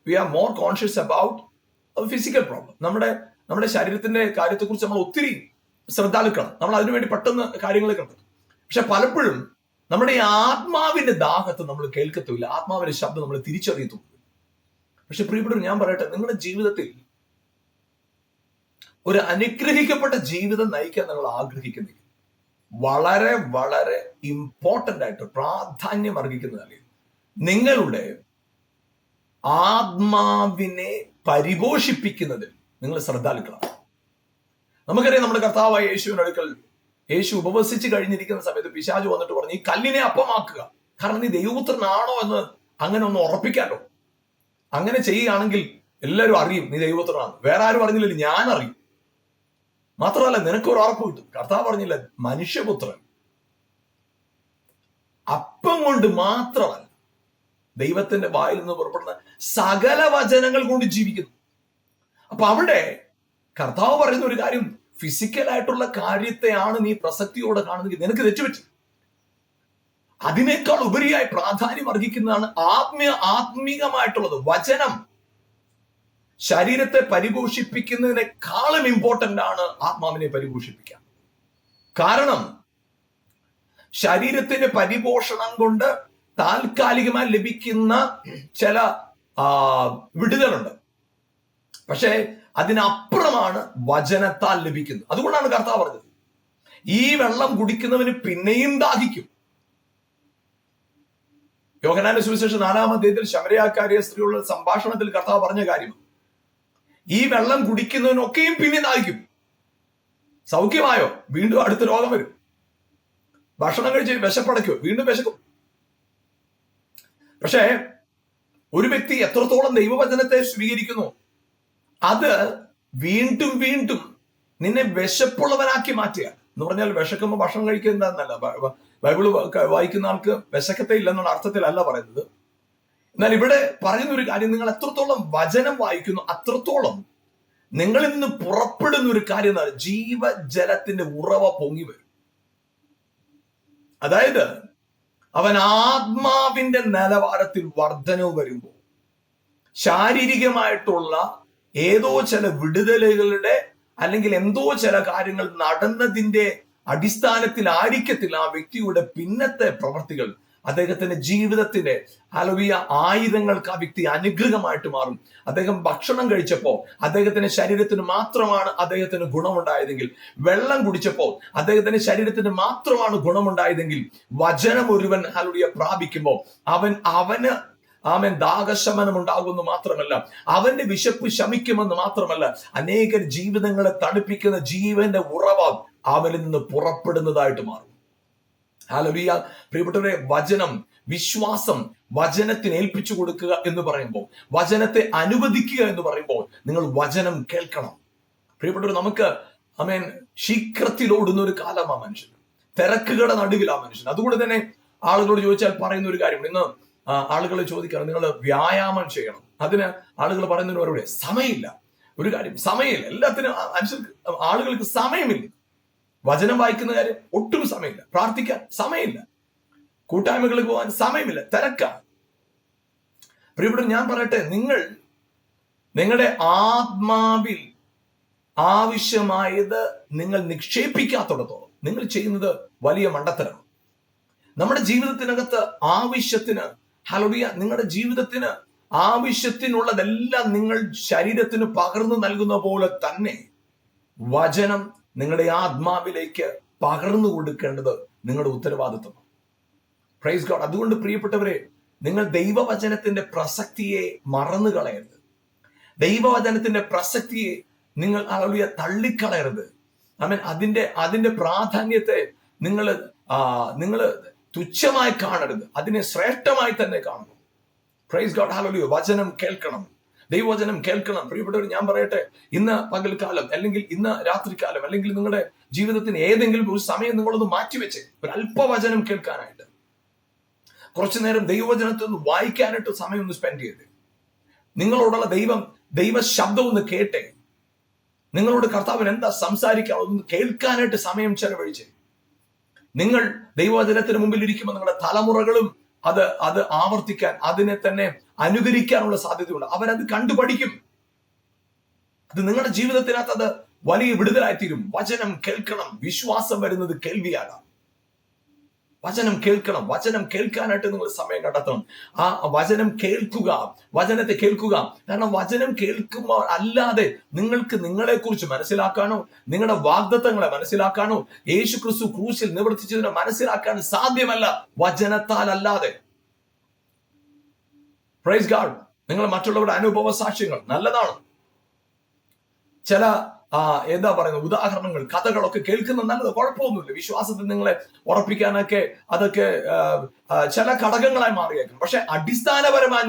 we are more conscious about physical problem. നമ്മുടെ ശരീരത്തിന്റെ കാര്യത്തെക്കുറിച്ച് നമ്മൾ ഒത്തിരി ശ്രദ്ധാലുക്കണം. നമ്മൾ അതിനുവേണ്ടി പെട്ടെന്ന് കാര്യങ്ങൾ കണ്ടെത്തും. പക്ഷെ പലപ്പോഴും നമ്മുടെ ഈ ആത്മാവിന്റെ ദാഹത്തെ നമ്മൾ കേൾക്കത്തില്ല, ആത്മാവിന്റെ ശബ്ദം നമ്മൾ തിരിച്ചറിയത്തുമില്ല. പക്ഷെ പ്രിയപ്പെട്ടവർ, ഞാൻ പറയട്ടെ, നിങ്ങളുടെ ജീവിതത്തിൽ ഒരു അനുഗ്രഹിക്കപ്പെട്ട ജീവിതം നയിക്കാൻ നിങ്ങൾ ആഗ്രഹിക്കുന്നെങ്കിൽ വളരെ വളരെ ഇമ്പോർട്ടന്റ് ആയിട്ട് പ്രാധാന്യം അർഹിക്കുന്നതല്ലേ നിങ്ങളുടെ ആത്മാവിനെ പരിപോഷിപ്പിക്കുന്നതിൽ നിങ്ങൾ ശ്രദ്ധാലുക്കളാണ്. നമുക്കറിയാം, നമ്മുടെ കർത്താവായ യേശുവിന്റെ അടുക്കൽ യേശു ഉപവസിച്ച് കഴിഞ്ഞിരിക്കുന്ന സമയത്ത് പിശാച് വന്നിട്ട് പറഞ്ഞു, ഈ കല്ലിനെ അപ്പമാക്കുക, കാരണം നീ ദൈവപുത്രനാണോ എന്ന് അങ്ങനെ ഒന്ന് ഉറപ്പിക്കാലോ. അങ്ങനെ ചെയ്യുകയാണെങ്കിൽ എല്ലാവരും അറിയും നീ ദൈവപുത്രനാണ്. വേറെ ആരും അറിഞ്ഞില്ലല്ലോ, ഞാൻ അറിയും. മാത്രമല്ല, നിനക്കൊരു ഉറപ്പ് കിട്ടും. കർത്താവ് പറഞ്ഞില്ല, മനുഷ്യപുത്രൻ അപ്പം കൊണ്ട് മാത്രമല്ല ദൈവത്തിന്റെ വായിൽ നിന്ന് പുറപ്പെടുന്ന സകല വചനങ്ങൾ കൊണ്ട് ജീവിക്കുന്നു. അപ്പൊ അവിടെ കർത്താവ് പറയുന്ന ഒരു കാര്യം, ഫിസിക്കലായിട്ടുള്ള കാര്യത്തെയാണ് നീ പ്രസക്തിയോടെ കാണുന്നെങ്കിൽ നിനക്ക് തെറ്റുപറ്റും. അതിനേക്കാൾ ഉപരിയായി പ്രാധാന്യം അർഹിക്കുന്നതാണ് ആത്മീകമായിട്ടുള്ളത്. വചനം ശരീരത്തെ പരിപോഷിപ്പിക്കുന്നതിനേക്കാളും ഇമ്പോർട്ടന്റ് ആണ് ആത്മാവിനെ പരിപോഷിപ്പിക്കാൻ. കാരണം ശരീരത്തിന്റെ പരിപോഷണം കൊണ്ട് താൽക്കാലികമായി ലഭിക്കുന്ന ചില വിടുതലുണ്ട്. പക്ഷേ അതിനപ്പുറമാണ് വചനത്താൽ ലഭിക്കുന്നത്. അതുകൊണ്ടാണ് കർത്താവ് പറഞ്ഞത്, ഈ വെള്ളം കുടിക്കുന്നവന് പിന്നെയും ദാഹിക്കും. യോഹന്നാന്റെ സുവിശേഷം 4-ാം അധ്യായത്തിൽ ശമരിയാക്കാരിയ സ്ത്രീയുള്ള സംഭാഷണത്തിൽ കർത്താവ് പറഞ്ഞ കാര്യം, ഈ വെള്ളം കുടിക്കുന്നവനൊക്കെയും പിന്നെ ദാഹിക്കും. സൗഖ്യമായോ? വീണ്ടും അടുത്ത രോഗം വരും. ഭക്ഷണം കഴിച്ച് വിശപ്പടയ്ക്കോ? വീണ്ടും വിശക്കും. പക്ഷേ ഒരു വ്യക്തി എത്രത്തോളം ദൈവവചനത്തെ സ്വീകരിക്കുന്നു, അത് വീണ്ടും വീണ്ടും നിന്നെ വിശപ്പുള്ളവനാക്കി മാറ്റുക. എന്ന് പറഞ്ഞാൽ വിശക്കുമ്പോൾ ഭക്ഷണം കഴിക്കുന്നതല്ല. ബൈബിള് വായിക്കുന്ന ആൾക്ക് വിശക്കത്തെ ഇല്ലെന്നുള്ള അർത്ഥത്തിലല്ല പറയുന്നത്. എന്നാൽ ഇവിടെ പറയുന്ന ഒരു കാര്യം, നിങ്ങൾ എത്രത്തോളം വചനം വായിക്കുന്നു അത്രത്തോളം നിങ്ങളിൽ നിന്ന് പുറപ്പെടുന്ന ഒരു കാര്യം എന്താണ്? ജീവജലത്തിന്റെ ഉറവ പൊങ്ങി വരും. അതായത് അവൻ ആത്മാവിന്റെ നിലവാരത്തിൽ വർധനവ് വരുമ്പോൾ ശാരീരികമായിട്ടുള്ള ഏതോ ചില വിടുതലുകളുടെ അല്ലെങ്കിൽ എന്തോ ചില കാര്യങ്ങൾ നടന്നതിന്റെ അടിസ്ഥാനത്തിൽ ആയിരിക്കത്തില്ല ആ വ്യക്തിയുടെ പിന്നത്തെ പ്രവർത്തികൾ, അദ്ദേഹത്തിന്റെ ജീവിതത്തിന്റെ ഹല്ലേലൂയ ആയുധങ്ങൾക്ക് ആ വ്യക്തി അനുഗ്രഹമായിട്ട് മാറും. അദ്ദേഹം ഭക്ഷണം കഴിച്ചപ്പോൾ അദ്ദേഹത്തിന്റെ ശരീരത്തിന് മാത്രമാണ് അദ്ദേഹത്തിന് ഗുണമുണ്ടായതെങ്കിൽ, വെള്ളം കുടിച്ചപ്പോൾ അദ്ദേഹത്തിന്റെ ശരീരത്തിന് മാത്രമാണ് ഗുണമുണ്ടായതെങ്കിൽ, വചനം ഒരുവൻ ഹല്ലേലൂയ പ്രാപിക്കുമ്പോൾ അവന് ദാഹശമനം ഉണ്ടാകുമെന്ന് മാത്രമല്ല, അവന്റെ വിശപ്പ് ശമിക്കുമെന്ന് മാത്രമല്ല, അനേക ജീവിതങ്ങളെ തണുപ്പിക്കുന്ന ജീവന്റെ ഉറവ അവനിൽ നിന്ന് പുറപ്പെടുന്നതായിട്ട് മാറും. ഹല്ലേലൂയ. പ്രിയപ്പെട്ടവരെ, വചനം, വിശ്വാസം വചനത്തിന് ഏൽപ്പിച്ചു കൊടുക്കുക എന്ന് പറയുമ്പോൾ, വചനത്തെ അനുവദിക്കുക എന്ന് പറയുമ്പോൾ, നിങ്ങൾ വചനം കേൾക്കണം. പ്രിയപ്പെട്ടവർ, നമുക്ക് ശീഘ്രത്തിലോടുന്ന ഒരു കാലമാ മനുഷ്യൻ, തിരക്കുകളുടെ നടുവിലാ മനുഷ്യൻ. അതുകൊണ്ട് തന്നെ ആളുകളോട് ചോദിച്ചാൽ പറയുന്ന ഒരു കാര്യം, ഇന്ന് ആളുകൾ ചോദിക്കണം, നിങ്ങൾ വ്യായാമം ചെയ്യണം. അതിന് ആളുകൾ പറയുന്നതിന് മറുപടി സമയമില്ല. ഒരു കാര്യം, സമയമില്ല. എല്ലാത്തിനും ആളുകൾക്ക് സമയമില്ല. വചനം വായിക്കുന്ന കാര്യം ഒട്ടും സമയമില്ല, പ്രാർത്ഥിക്കാൻ സമയമില്ല, കൂട്ടായ്മകളിൽ പോകാൻ സമയമില്ല, തിരക്കാണ്. പ്രിയപ്പെട്ട, ഞാൻ പറയട്ടെ, നിങ്ങളുടെ ആത്മാവിൽ ആവശ്യമായത് നിങ്ങൾ നിക്ഷേപിക്കാത്തിടത്തോളം നിങ്ങൾ ചെയ്യുന്നത് വലിയ മണ്ടത്തരമാണ്. നമ്മുടെ ജീവിതത്തിനകത്ത് ആവശ്യത്തിന്, ഹല്ലേലൂയ, നിങ്ങളുടെ ജീവിതത്തിന് ആവശ്യത്തിനുള്ളതെല്ലാം നിങ്ങൾ ശരീരത്തിന് പകർന്നു നൽകുന്ന പോലെ തന്നെ വചനം നിങ്ങളുടെ ആത്മാവിലേക്ക് പകർന്നു കൊടുക്കേണ്ടത് നിങ്ങളുടെ ഉത്തരവാദിത്വമാണ്. Praise God. അതുകൊണ്ട് പ്രിയപ്പെട്ടവരെ, നിങ്ങൾ ദൈവവചനത്തിന്റെ പ്രസക്തിയെ മറന്നു കളയരുത്. ദൈവവചനത്തിന്റെ പ്രസക്തിയെ നിങ്ങൾ ഹല്ലേലൂയ തള്ളിക്കളയരുത്. അതിന്റെ പ്രാധാന്യത്തെ നിങ്ങൾ തുച്ഛമായി കാണരുത്, അതിനെ ശ്രേഷ്ഠമായി തന്നെ കാണണം. Praise God. ഹല്ലേലൂയ. വചനം കേൾക്കണം, ദൈവവചനം കേൾക്കണം. പ്രിയപ്പെട്ടവർ, ഞാൻ പറയട്ടെ, ഇന്ന് പകൽക്കാലം അല്ലെങ്കിൽ ഇന്ന് രാത്രികാലം അല്ലെങ്കിൽ നിങ്ങളുടെ ജീവിതത്തിന് ഏതെങ്കിലും ഒരു സമയം നിങ്ങളൊന്ന് മാറ്റിവെച്ച് ഒരു അല്പവചനം കേൾക്കാനായിട്ട്, കുറച്ചു നേരം ദൈവവചനത്തെ ഒന്ന് വായിക്കാനായിട്ട് സമയം ഒന്ന് സ്പെൻഡ് ചെയ്ത്, നിങ്ങളോടുള്ള ദൈവ ശബ്ദം ഒന്ന് കേട്ടെ, നിങ്ങളോട് കർത്താവിന് എന്താ സംസാരിക്കാവുന്ന കേൾക്കാനായിട്ട് സമയം ചെലവഴിച്ച്, നിങ്ങൾ ദൈവവചനത്തിന് മുമ്പിൽ ഇരിക്കുമ്പോൾ നിങ്ങളുടെ തലമുറകളും അത് ആവർത്തിക്കാൻ, അതിനെ തന്നെ അനുകരിക്കാനുള്ള സാധ്യതയുണ്ട്. അവരത് കണ്ടുപഠിക്കും. അത് നിങ്ങളുടെ ജീവിതത്തിനകത്ത് അത് വലിയ വിടുതലായിത്തീരും. വചനം കേൾക്കണം. വിശ്വാസം വരുന്നത് കേൾവിയാണ്. വചനം കേൾക്കണം. വചനം കേൾക്കാനായിട്ട് നിങ്ങൾ സമയം കണ്ടെത്തണം. ആ വചനം കേൾക്കുക, വചനത്തെ കേൾക്കുക. കാരണം വചനം കേൾക്കുമ്പോൾ അല്ലാതെ നിങ്ങൾക്ക് നിങ്ങളെ കുറിച്ച് മനസ്സിലാക്കാനോ, നിങ്ങളുടെ വാഗ്ദത്തങ്ങളെ മനസ്സിലാക്കാനോ, യേശു ക്രിസ്തു ക്രൂശിൽ നിവർത്തിച്ചതിനെ മനസ്സിലാക്കാൻ സാധ്യമല്ല വചനത്താൽ അല്ലാതെ. Praise God. നിങ്ങൾ മറ്റുള്ളവരുടെ അനുഭവ സാക്ഷ്യങ്ങൾ നല്ലതാണ്. ചില എന്താ പറയുന്നത്, ഉദാഹരണങ്ങൾ, കഥകളൊക്കെ കേൾക്കുന്നത് നല്ലത്, കുഴപ്പമൊന്നുമില്ല. വിശ്വാസത്തിൽ നിങ്ങളെ ഉറപ്പിക്കാനൊക്കെ അതൊക്കെ ചില ഘടകങ്ങളായി മാറിയേക്കും. പക്ഷെ അടിസ്ഥാനപരമായി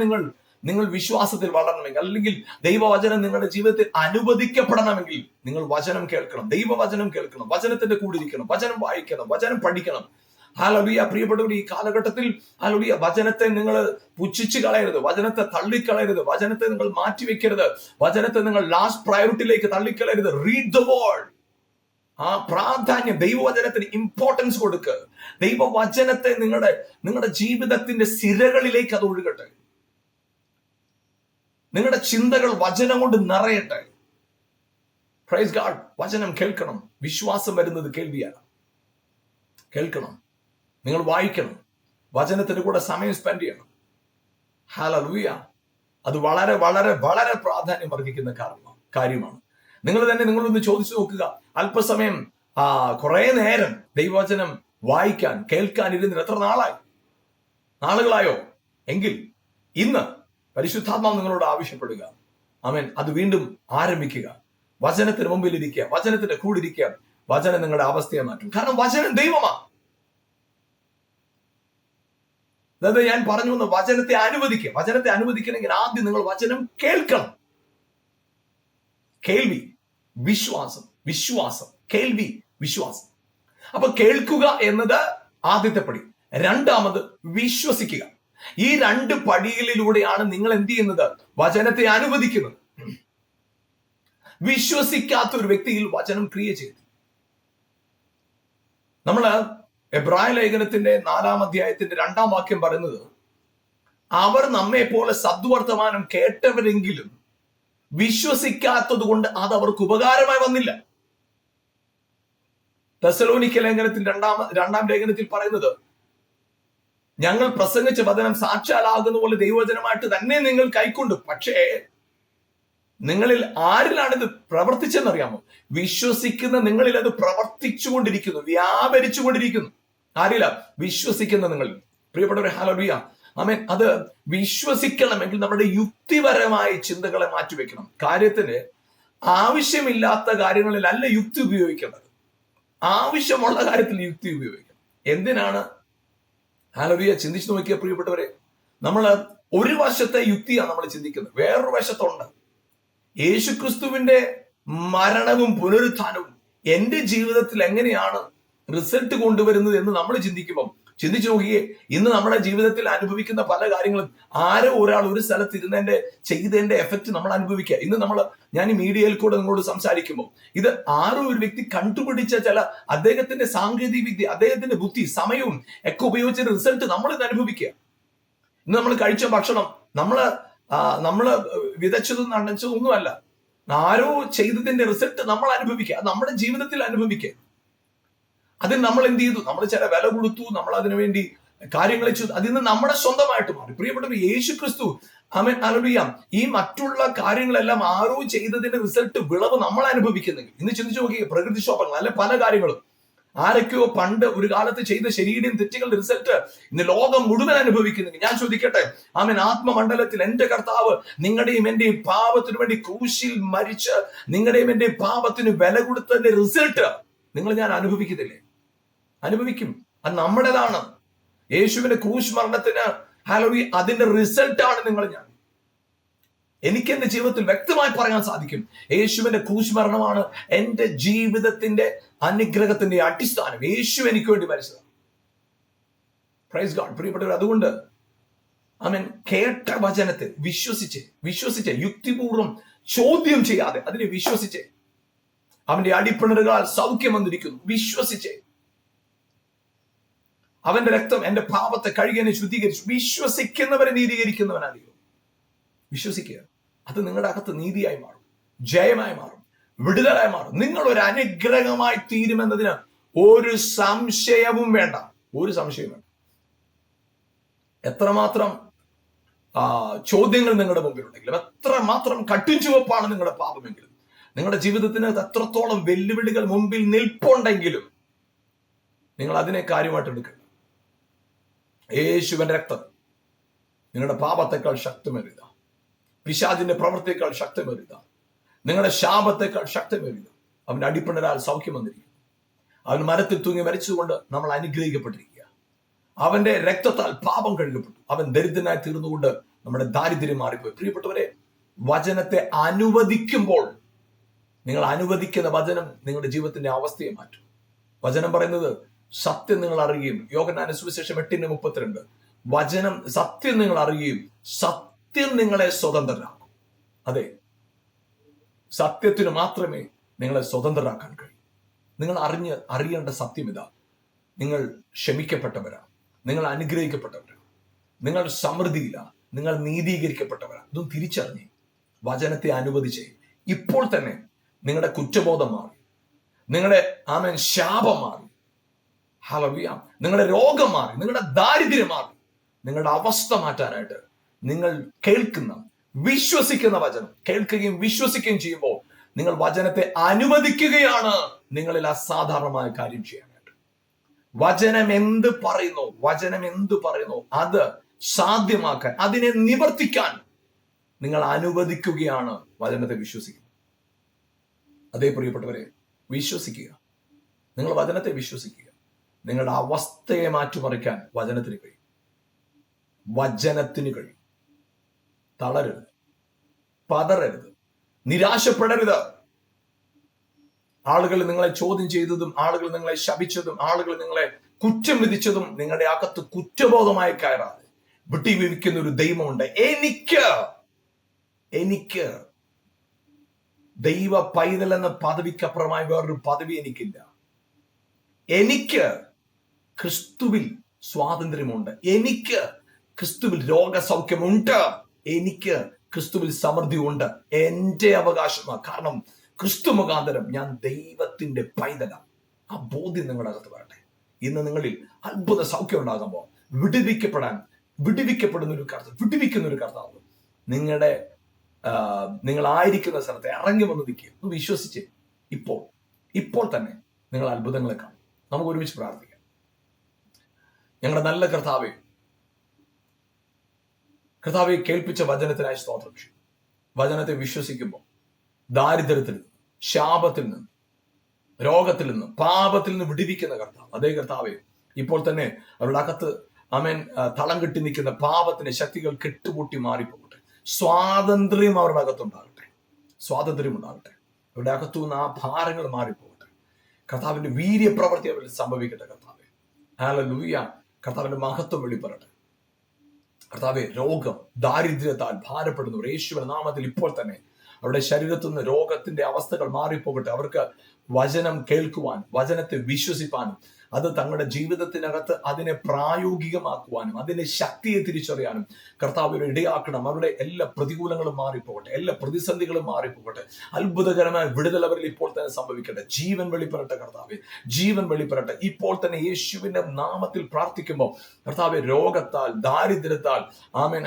നിങ്ങൾ വിശ്വാസത്തിൽ വളരണമെങ്കിൽ, അല്ലെങ്കിൽ ദൈവവചനം നിങ്ങളുടെ ജീവിതത്തിൽ അനുവദിക്കപ്പെടണമെങ്കിൽ നിങ്ങൾ വചനം കേൾക്കണം, ദൈവവചനം കേൾക്കണം, വചനത്തിന്റെ കൂടെ ഇരിക്കണം, വചനം വായിക്കണം, വചനം പഠിക്കണം. ഹല്ലേലൂയ. പ്രിയപ്പെട്ടവർ, ഈ കാലഘട്ടത്തിൽ ഹല്ലേലൂയ വചനത്തെ നിങ്ങൾ പുച്ഛിച്ചു കളയരുത്, വചനത്തെ തള്ളിക്കളയരുത്, വചനത്തെ നിങ്ങൾ മാറ്റിവെക്കരുത്, വചനത്തെ നിങ്ങൾ ലാസ്റ്റ് പ്രയോറിറ്റിയിലേക്ക് തള്ളിക്കളയരുത്. Read the word. ആ പ്രാധാന്യം, ദൈവവചനത്തിന് ഇമ്പോർട്ടൻസ് കൊടുക്കുക. ദൈവവചനത്തെ നിങ്ങളുടെ ജീവിതത്തിന്റെ സിരകളിലേക്ക് അത് ഒഴുകട്ടെ. നിങ്ങളുടെ ചിന്തകൾ വചനം കൊണ്ട് നിറയട്ടെ. Praise God. വചനം കേൾക്കണം. വിശ്വാസം വരുന്നത് കേൾവിയാണ്. കേൾക്കണം, നിങ്ങൾ വായിക്കണം, വചനത്തിന് കൂടെ സമയം സ്പെൻഡ് ചെയ്യണം. ഹല്ലേലൂയ. അത് വളരെ വളരെ വളരെ പ്രാധാന്യം അർഹിക്കുന്ന കാര്യമാണ്. നിങ്ങളൊന്ന് ചോദിച്ചു നോക്കുക, അല്പസമയം കുറെ നേരം ദൈവവചനം വായിക്കാൻ, കേൾക്കാൻ ഇരുന്നിട്ട് എത്ര നാളുകളായോ? എങ്കിൽ ഇന്ന് പരിശുദ്ധാത്മാവ് നിങ്ങളോട് ആവശ്യപ്പെടുക. ആമേൻ. അത് വീണ്ടും ആരംഭിക്കുക. വചനത്തിന് മുമ്പിൽ ഇരിക്കുക, വചനത്തിന്റെ കൂടെ ഇരിക്കുക. വചനം നിങ്ങളുടെ അവസ്ഥയെ മാറ്റും. കാരണം വചനം ദൈവമാണ്. അതായത് ഞാൻ പറഞ്ഞു വന്ന വചനത്തെ അനുവദിക്കുക. വചനത്തെ അനുവദിക്കണമെങ്കിൽ ആദ്യം നിങ്ങൾ വചനം കേൾക്കണം. കേൾവി, വിശ്വാസം, കേൾവി, വിശ്വാസം. അപ്പൊ കേൾക്കുക എന്നത് ആദ്യത്തെ പടി. രണ്ടാമത് വിശ്വസിക്കുക. ഈ രണ്ട് പടികളിലൂടെയാണ് നിങ്ങൾ എന്ത് ചെയ്യുന്നത്? വചനത്തെ അനുവദിക്കുന്നത്. വിശ്വസിക്കാത്ത ഒരു വ്യക്തിയിൽ വചനം ക്രിയ ചെയ്തു. നമ്മള് എബ്രായ ലേഖനത്തിന്റെ 4-ാം അധ്യായത്തിന്റെ 2-ാം വാക്യം പറയുന്നത്, അവർ നമ്മെ പോലെ സദ്വർത്തമാനം കേട്ടവരെങ്കിലും വിശ്വസിക്കാത്തത് കൊണ്ട് അത് അവർക്ക് ഉപകാരമായി വന്നില്ല. തെസ്സലോനിക്ക ലേഖനത്തിൽ 2-ാം ലേഖനത്തിൽ പറയുന്നത്, ഞങ്ങൾ പ്രസംഗിച്ച വചനം സാക്ഷാലാകുന്ന പോലെ ദൈവവചനമായിട്ട് തന്നെ നിങ്ങൾ കൈക്കൊണ്ടു. പക്ഷേ നിങ്ങളിൽ ആരിലാണിത് പ്രവർത്തിച്ചെന്നറിയാമോ? വിശ്വസിക്കുന്ന നിങ്ങളിൽ അത് പ്രവർത്തിച്ചുകൊണ്ടിരിക്കുന്നു, വ്യാപരിച്ചുകൊണ്ടിരിക്കുന്നു. ആരില്ല? വിശ്വസിക്കുന്ന നിങ്ങളിൽ. പ്രിയപ്പെട്ടവരെ, ഹല്ലേലൂയ, ആമേൻ. അത് വിശ്വസിക്കണമെങ്കിൽ നമ്മുടെ യുക്തിപരമായ ചിന്തകളെ മാറ്റിവെക്കണം. കാര്യത്തിന് ആവശ്യമില്ലാത്ത കാര്യങ്ങളിലല്ല യുക്തി ഉപയോഗിക്കേണ്ടത്, ആവശ്യമുള്ള കാര്യത്തിൽ യുക്തി ഉപയോഗിക്കണം. എന്തിനാണ്? ഹല്ലേലൂയ, ചിന്തിച്ചു നോക്കിയ പ്രിയപ്പെട്ടവരെ, നമ്മൾ ഒരു വശത്തെ യുക്തിയാണ് നമ്മൾ ചിന്തിക്കുന്നത്, വേറൊരു വശത്തുണ്ട് യേശുക്രിസ്തുവിന്റെ മരണവും പുനരുത്ഥാനവും എന്റെ ജീവിതത്തിൽ എങ്ങനെയാണ് റിസൾട്ട് കൊണ്ടുവരുന്നത് എന്ന് നമ്മൾ ചിന്തിക്കുമ്പോൾ, ചിന്തിച്ചു നോക്കിയേ, ഇന്ന് നമ്മുടെ ജീവിതത്തിൽ അനുഭവിക്കുന്ന പല കാര്യങ്ങളും ആരോ ഒരാൾ ഒരു സ്ഥലത്ത് ഇരുന്നതിന്റെ ചെയ്തതിന്റെ എഫക്റ്റ് നമ്മൾ അനുഭവിക്കുക. ഇന്ന് ഞാൻ ഈ മീഡിയയിൽ കൂടെ നിങ്ങളോട് സംസാരിക്കുമ്പോൾ ഇത് ആരോ ഒരു വ്യക്തി കണ്ടുപിടിച്ച ചില അദ്ദേഹത്തിന്റെ സാങ്കേതിക വിദ്യ, അദ്ദേഹത്തിന്റെ ബുദ്ധി, സമയവും ഒക്കെ ഉപയോഗിച്ച റിസൾട്ട് നമ്മൾ ഇത് അനുഭവിക്കുക. ഇന്ന് നമ്മൾ കഴിച്ച ഭക്ഷണം നമ്മള് വിതച്ചതും നനച്ചതും ഒന്നുമല്ല, ആരോ ചെയ്തതിന്റെ റിസൾട്ട് നമ്മൾ അനുഭവിക്കുക, നമ്മുടെ ജീവിതത്തിൽ അനുഭവിക്കുക. അതിന് നമ്മൾ എന്ത് ചെയ്തു? നമ്മൾ ചില വില കൊടുത്തു, നമ്മൾ അതിനുവേണ്ടി കാര്യങ്ങൾ ചെയ്തു, അതിന്ന് നമ്മുടെ സ്വന്തമായിട്ട് മാറി. പ്രിയപ്പെട്ടവർ, യേശുക്രിസ്തു, ആമേൻ, ഹല്ലേലൂയ, ഈ മറ്റുള്ള കാര്യങ്ങളെല്ലാം ആരോ ചെയ്തതിന്റെ റിസൾട്ട്, വിളവ് നമ്മൾ അനുഭവിക്കുന്നെങ്കിൽ, ഇന്ന് ചിന്തിച്ചു നോക്കി, പ്രകൃതിക്ഷോഭങ്ങൾ അല്ലെ പല കാര്യങ്ങളും ആരൊക്കെയോ പണ്ട് ഒരു കാലത്ത് ചെയ്ത ശരീരം തെറ്റുകളുടെ റിസൾട്ട് ഇന്ന് ലോകം മുഴുവൻ അനുഭവിക്കുന്നെങ്കിൽ, ഞാൻ ചോദിക്കട്ടെ, ആമേൻ, ആത്മമണ്ഡലത്തിൽ എന്റെ കർത്താവ് നിങ്ങളുടെയും എന്റെയും പാപത്തിനു വേണ്ടി ക്രൂശിൽ മരിച്ച് നിങ്ങളുടെയും എന്റെയും പാപത്തിന് വില കൊടുത്തതിന്റെ റിസൾട്ട് ഞാൻ അനുഭവിക്കുന്നില്ലേ? അനുഭവിക്കും. അത് നമ്മുടേതാണ്. യേശുവിന്റെ ക്രൂശ് മരണത്തിന്, ഹല്ലേലൂയ, അതിന്റെ റിസൾട്ടാണ് ഞാൻ. എനിക്ക് എന്റെ ജീവിതത്തിൽ വ്യക്തമായി പറയാൻ സാധിക്കും, യേശുവിന്റെ ക്രൂശ് മരണമാണ് എന്റെ ജീവിതത്തിന്റെ അനുഗ്രഹത്തിന്റെ അടിസ്ഥാനം. യേശു എനിക്ക് വേണ്ടി മരിച്ചതാണ്. Praise God. പ്രിയപ്പെട്ടവർ, അതുകൊണ്ട് ആമേൻ, കേട്ട വചനത്തെ വിശ്വസിച്ച് യുക്തിപൂർവ്വം ചോദ്യം ചെയ്യാതെ അതിനെ വിശ്വസിച്ച്, അവന്റെ അടിപ്പിണറുകളാൽ സൗഖ്യം വന്നിരിക്കുന്നു, വിശ്വസിച്ച്, അവന്റെ രക്തം എന്റെ പാപത്തെ കഴുകി എന്നെ ശുദ്ധീകരിച്ചു, വിശ്വസിക്കുന്നവരെ നീതീകരിക്കുന്നവനാണ്. വിശ്വസിക്കുക. അത് നിങ്ങളുടെ അകത്ത് നീതിയായി മാറും, ജയമായി മാറും, വിടുതലായി മാറും. നിങ്ങൾ ഒരു അനുഗ്രഹമായി തീരുമെന്നതിന് ഒരു സംശയവും വേണ്ട, ഒരു സംശയവും വേണ്ട. എത്രമാത്രം ചോദ്യങ്ങൾ നിങ്ങളുടെ മുമ്പിലുണ്ടെങ്കിലും, എത്രമാത്രം കട്ടും ചുവപ്പാണ് നിങ്ങളുടെ പാപമെങ്കിലും, നിങ്ങളുടെ ജീവിതത്തിന് എത്രത്തോളം വെല്ലുവിളികൾ മുമ്പിൽ നിൽപ്പുണ്ടെങ്കിലും, നിങ്ങൾ അതിനെ കാര്യമായിട്ട് എടുക്കുക. യേശുവിന്റെ രക്തം നിങ്ങളുടെ പാപത്തെക്കാൾ ശക്തമേറിയതാണ്, പിശാചിന്റെ പ്രവൃത്തിയേക്കാൾ ശക്തമേറിയതാണ്, നിങ്ങളുടെ ശാപത്തെക്കാൾ ശക്തമേറിയതാണ്. അവന്റെ അടിപ്പിണരാൽ സൗഖ്യം വന്നിരിക്കുന്നു. അവൻ മരത്തിൽ തൂങ്ങി മരിച്ചുകൊണ്ട് നമ്മൾ അനുഗ്രഹിക്കപ്പെട്ടിരിക്കുക. അവന്റെ രക്തത്താൽ പാപം കഴുകപ്പെട്ടു. അവൻ ദരിദ്രനായി തീർന്നുകൊണ്ട് നമ്മുടെ ദാരിദ്ര്യം മാറിപ്പോയി. പ്രിയപ്പെട്ടവരെ, വചനത്തെ അനുവദിക്കുമ്പോൾ, നിങ്ങൾ അനുവദിക്കുന്ന വചനം നിങ്ങളുടെ ജീവിതത്തിന്റെ അവസ്ഥയെ മാറ്റും. വചനം പറയുന്നത് സത്യം നിങ്ങൾ അറിയുകയും, യോഹന്നാന്റെ സുവിശേഷം 8:32, വചനം സത്യം നിങ്ങൾ അറിയുകയും സത്യം നിങ്ങളെ സ്വതന്ത്രരാക്കും. അതെ, സത്യത്തിന് മാത്രമേ നിങ്ങളെ സ്വതന്ത്രരാക്കാൻ കഴിയൂ. നിങ്ങൾ അറിയേണ്ട സത്യം ഇതാ: നിങ്ങൾ ക്ഷമിക്കപ്പെട്ടവരാണ്, നിങ്ങൾ അനുഗ്രഹിക്കപ്പെട്ടവരാണ്, നിങ്ങൾ സമൃദ്ധിയിലാണ്, നിങ്ങൾ നീതീകരിക്കപ്പെട്ടവരാണ്. ഇതും തിരിച്ചറിഞ്ഞ് വചനത്തെ അനുവദിച്ചേ ഇപ്പോൾ തന്നെ നിങ്ങളുടെ കുറ്റബോധം മാറി, നിങ്ങളുടെ ആമേൻ ശാപം മാറി, ഹല്ലേലൂയ, നിങ്ങളുടെ രോഗം മാറി, നിങ്ങളുടെ ദാരിദ്ര്യം മാറി, നിങ്ങളുടെ അവസ്ഥ മാറ്റാനായിട്ട് നിങ്ങൾ കേൾക്കുന്ന, വിശ്വസിക്കുന്ന വചനം കേൾക്കുകയും വിശ്വസിക്കുകയും ചെയ്യുമ്പോൾ നിങ്ങൾ വചനത്തെ അനുവദിക്കുകയാണ് നിങ്ങളിൽ അസാധാരണമായ കാര്യം ചെയ്യാനായിട്ട്. വചനം എന്ത് പറയുന്നു അത് സാധ്യമാക്കാൻ, അതിനെ നിവർത്തിക്കാൻ നിങ്ങൾ അനുവദിക്കുകയാണ് വചനത്തെ വിശ്വസിക്കുക. അതേ പ്രിയപ്പെട്ടവരെ, വിശ്വസിക്കുക. നിങ്ങൾ വചനത്തെ വിശ്വസിക്കുക. നിങ്ങളുടെ അവസ്ഥയെ മാറ്റിമറിക്കാൻ വചനത്തിന് കഴിയും. വചനത്തിന് കഴിയും. തളരരുത്, പതറരുത്, നിരാശപ്പെടരുത്. ആളുകൾ നിങ്ങളെ ചോദ്യം ചെയ്തതും, ആളുകൾ നിങ്ങളെ ശപിച്ചതും, ആളുകൾ നിങ്ങളെ കുറ്റം വിധിച്ചതും നിങ്ങളുടെ അകത്ത് കുറ്റബോധമായി കയറാതെ വിട്ടിവിരിക്കുന്ന ഒരു ദൈവമുണ്ട്. എനിക്ക് ദൈവ പൈതൽ എന്ന പദവിക്കപ്പുറമായി വേറൊരു പദവി എനിക്കില്ല. എനിക്ക് ക്രിസ്തുവിൽ സ്വാതന്ത്ര്യമുണ്ട്, എനിക്ക് ക്രിസ്തുവിൽ രോഗസൗഖ്യമുണ്ട്, എനിക്ക് ക്രിസ്തുവിൽ സമൃദ്ധിയുണ്ട്. എന്റെ അവകാശമാണ്. കാരണം ക്രിസ്തു മുഖാന്തരം ഞാൻ ദൈവത്തിന്റെ പൈതലാണ്. ആ ബോധ്യം നിങ്ങളുടെ അകത്ത് വരട്ടെ. ഇന്ന് നിങ്ങളിൽ അത്ഭുത സൗഖ്യം ഉണ്ടാകുമ്പോൾ, വിടുവിക്കപ്പെടുന്ന ഒരു കർത്താവ്, വിടുവിക്കുന്ന ഒരു കർത്താവ് നിങ്ങളായിരിക്കുന്ന സ്ഥലത്തെ ഇറങ്ങി വന്ന് നിൽക്കുക. വിശ്വസിച്ച് ഇപ്പോൾ തന്നെ നിങ്ങൾ അത്ഭുതങ്ങളെ കാണും. നമുക്ക് ഒരുമിച്ച് പ്രാർത്ഥിക്കാം. ഞങ്ങളുടെ നല്ല കർത്താവെ കേൾപ്പിച്ച വചനത്തിനായി സ്തോത്രം. വചനത്തെ വിശ്വസിക്കുമ്പോൾ ദാരിദ്ര്യത്തിൽ നിന്ന്, ശാപത്തിൽ നിന്ന്, രോഗത്തിൽ നിന്ന്, പാപത്തിൽ നിന്ന് വിടുവിക്കുന്ന കർത്താവ്, അതേ കർത്താവെ ഇപ്പോൾ തന്നെ അവരുടെ അകത്ത് തളം കെട്ടി നിൽക്കുന്ന പാപത്തിന്റെ ശക്തികൾ കെട്ടുപൊട്ടി മാറിപ്പോകട്ടെ. സ്വാതന്ത്ര്യം അവരുടെ അകത്തുണ്ടാകട്ടെ. അവരുടെ അകത്തുനിന്ന് ആ ഭാരങ്ങൾ മാറിപ്പോകട്ടെ. കർത്താവിന്റെ വീര്യപ്രവൃത്തി അവരിൽ സംഭവിക്കട്ടെ. കർത്താവെ ഹല്ലേലൂയ. കർത്താവിന്റെ മഹത്വം വെളിപ്പെടട്ടെ. കർത്താവെ രോഗം, ദാരിദ്ര്യത്താൽ ഭാരപ്പെടുന്നവർ യേശുവിന്റെ നാമത്തിൽ ഇപ്പോൾ തന്നെ അവരുടെ ശരീരത്തിൽ നിന്ന് രോഗത്തിന്റെ അവസ്ഥകൾ മാറിപ്പോകട്ടെ. അവർക്ക് വചനം കേൾക്കുവാൻ, വചനത്തെ വിശ്വസിപ്പാനും, അത് തങ്ങളുടെ ജീവിതത്തിനകത്ത് അതിനെ പ്രായോഗികമാക്കുവാനും, അതിന്റെ ശക്തിയെ തിരിച്ചറിയാനും കർത്താവിനെ ഇടയാക്കണം. അവരുടെ എല്ലാ പ്രതികൂലങ്ങളും മാറിപ്പോകട്ടെ, എല്ലാ പ്രതിസന്ധികളും മാറിപ്പോകട്ടെ. അത്ഭുതകരമായ വിടുതൽ അവരിൽ ഇപ്പോൾ തന്നെ സംഭവിക്കട്ടെ. ജീവൻ വെളിപ്പെടട്ടെ. കർത്താവെ ജീവൻ വെളിപ്പെടട്ടെ. ഇപ്പോൾ തന്നെ യേശുവിന്റെ നാമത്തിൽ പ്രാർത്ഥിക്കുമ്പോൾ കർത്താവെ രോഗത്താൽ, ദാരിദ്ര്യത്താൽ,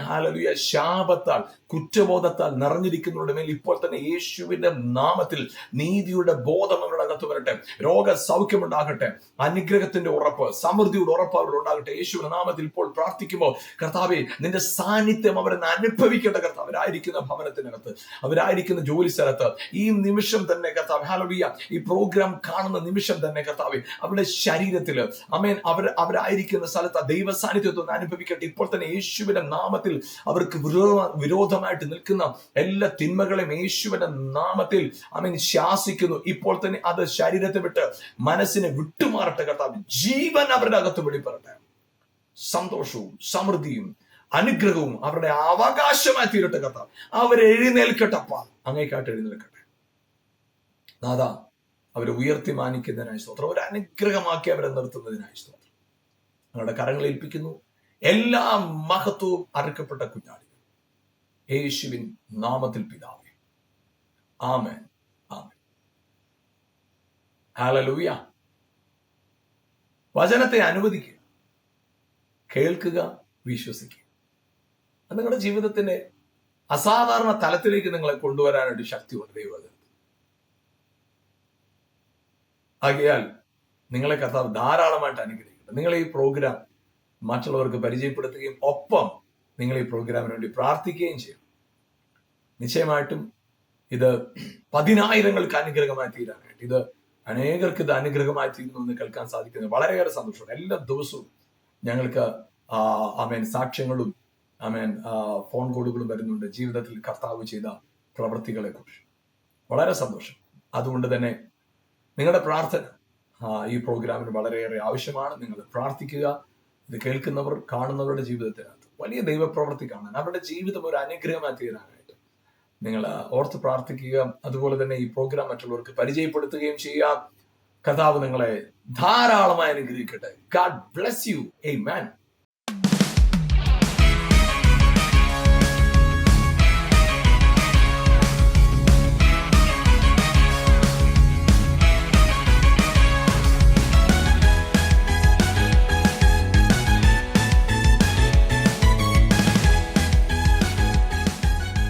ഹല്ലേലൂയ, ശാപത്താൽ, കുറ്റബോധത്താൽ നിറഞ്ഞിരിക്കുന്നവരുടെ മേൽ ഇപ്പോൾ തന്നെ യേശുവിന്റെ നാമത്തിൽ നീതിയുടെ ബോധം അവരുടെ അകത്ത് വരട്ടെ. രോഗസൗഖ്യമുണ്ടാകട്ടെ. അനുഗ്രഹത്തിന്റെ ഉറപ്പ്, സമൃദ്ധിയുടെ ഉറപ്പ് അവരുടെ ഉണ്ടാകട്ടെ. യേശുവിന്റെ നാമത്തിൽ ഇപ്പോൾ പ്രാർത്ഥിക്കുമ്പോൾ കർത്താവെ നിന്റെ സാന്നിധ്യം അവരെന്ന് അനുഭവിക്കേണ്ട. കർത്താവ് അവരായിരിക്കുന്ന ഭവനത്തിനകത്ത്, അവരായിരിക്കുന്ന ജോലി സ്ഥലത്ത് ഈ നിമിഷം തന്നെ കർത്താവ് ഹല്ലേലൂയ, ഈ പ്രോഗ്രാം കാണുന്ന നിമിഷം തന്നെ കർത്താവെ അവരുടെ ശരീരത്തിൽ അവരായിരിക്കുന്ന സ്ഥലത്ത് ദൈവ സാന്നിധ്യത്തെ ഒന്ന് അനുഭവിക്കട്ടെ. ഇപ്പോൾ തന്നെ യേശുവിന്റെ നാമത്തിൽ അവർക്ക് വിരോധമായിട്ട് നിൽക്കുന്ന എല്ലാ തിന്മകളെയും യേശുവിന്റെ നാമത്തിൽ ശാസിക്കുന്നു. ഇപ്പോൾ തന്നെ അത് ശരീരത്തെ വിട്ട് മനസ്സിനെ വിട്ടുമാറട്ടെ. കർത്താവ് ജീവൻ അവരുടെ അകത്ത് വെളിപ്പെടട്ടെ. സന്തോഷവും സമൃദ്ധിയും അനുഗ്രഹവും അവരുടെ അവകാശമായി തീരട്ടെ. കർത്താവ് അവരെഴുന്നേൽക്കട്ടപ്പ, അങ്ങേക്കാട്ട് എഴുന്നേൽക്കട്ടെ. നാഥാ അവരെ ഉയർത്തി മാനിക്കുന്നതിനായി സ്തോത്രം. ഒരു അനുഗ്രഹമാക്കി അവരെ നിർത്തുന്നതിനായി സ്തോത്രം. ഞങ്ങളുടെ കരങ്ങളിൽ ഏൽപ്പിക്കുന്നു എല്ലാ മഹത്വവും അറുക്കപ്പെട്ട കുഞ്ഞാടികൾ യേശുവിൻ നാമത്തിൽ പിതാവേ, ആമേൻ, ആമേൻ. ഹല്ലേലൂയ. വചനത്തെ അനുവദിക്കുക, കേൾക്കുക, വിശ്വസിക്കുക. അത് നിങ്ങളുടെ ജീവിതത്തിന്റെ അസാധാരണ തലത്തിലേക്ക് നിങ്ങളെ കൊണ്ടുവരാനായിട്ട് ശക്തിയുണ്ട് ദൈവവചനത്തിൽ. ആകയാൽ നിങ്ങളെ കർത്താവ് ധാരാളമായിട്ട് അനുഗ്രഹിക്കട്ടെ. നിങ്ങൾ ഈ പ്രോഗ്രാം മറ്റുള്ളവർക്ക് പരിചയപ്പെടുത്തുകയും ഒപ്പം നിങ്ങൾ ഈ പ്രോഗ്രാമിന് വേണ്ടി പ്രാർത്ഥിക്കുകയും ചെയ്യും. നിശ്ചയമായിട്ടും ഇത് 10,000-ങ്ങൾക്ക് അനുഗ്രഹമായി തീരാനായിട്ട്, ഇത് അനേകർക്ക് ഇത് അനുഗ്രഹമായി തീരുന്നു എന്ന് കേൾക്കാൻ സാധിക്കുന്നത് വളരെയേറെ സന്തോഷമാണ്. എല്ലാ ദിവസവും ഞങ്ങൾക്ക് സാക്ഷ്യങ്ങളും ഫോൺ കോളുകളും വരുന്നുണ്ട് ജീവിതത്തിൽ കർത്താവ് ചെയ്ത പ്രവൃത്തികളെ കുറിച്ച്. വളരെ സന്തോഷം. അതുകൊണ്ട് തന്നെ നിങ്ങളുടെ പ്രാർത്ഥന ഈ പ്രോഗ്രാമിന് വളരെയേറെ ആവശ്യമാണ്. നിങ്ങൾ പ്രാർത്ഥിക്കുക. ഇത് കേൾക്കുന്നവർ, കാണുന്നവരുടെ ജീവിതത്തിനകത്ത് വലിയ ദൈവപ്രവൃത്തി കാണാൻ, അവരുടെ ജീവിതം ഒരു അനുഗ്രഹമായി തീരാനായിട്ട് നിങ്ങൾ ഓർത്ത് പ്രാർത്ഥിക്കുക. അതുപോലെ തന്നെ ഈ പ്രോഗ്രാം മറ്റുള്ളവർക്ക് പരിചയപ്പെടുത്തുകയും ചെയ്യുക. കർത്താവ് നിങ്ങളെ ധാരാളമായി അനുഗ്രഹിക്കട്ടെ. God bless you. ആമേൻ.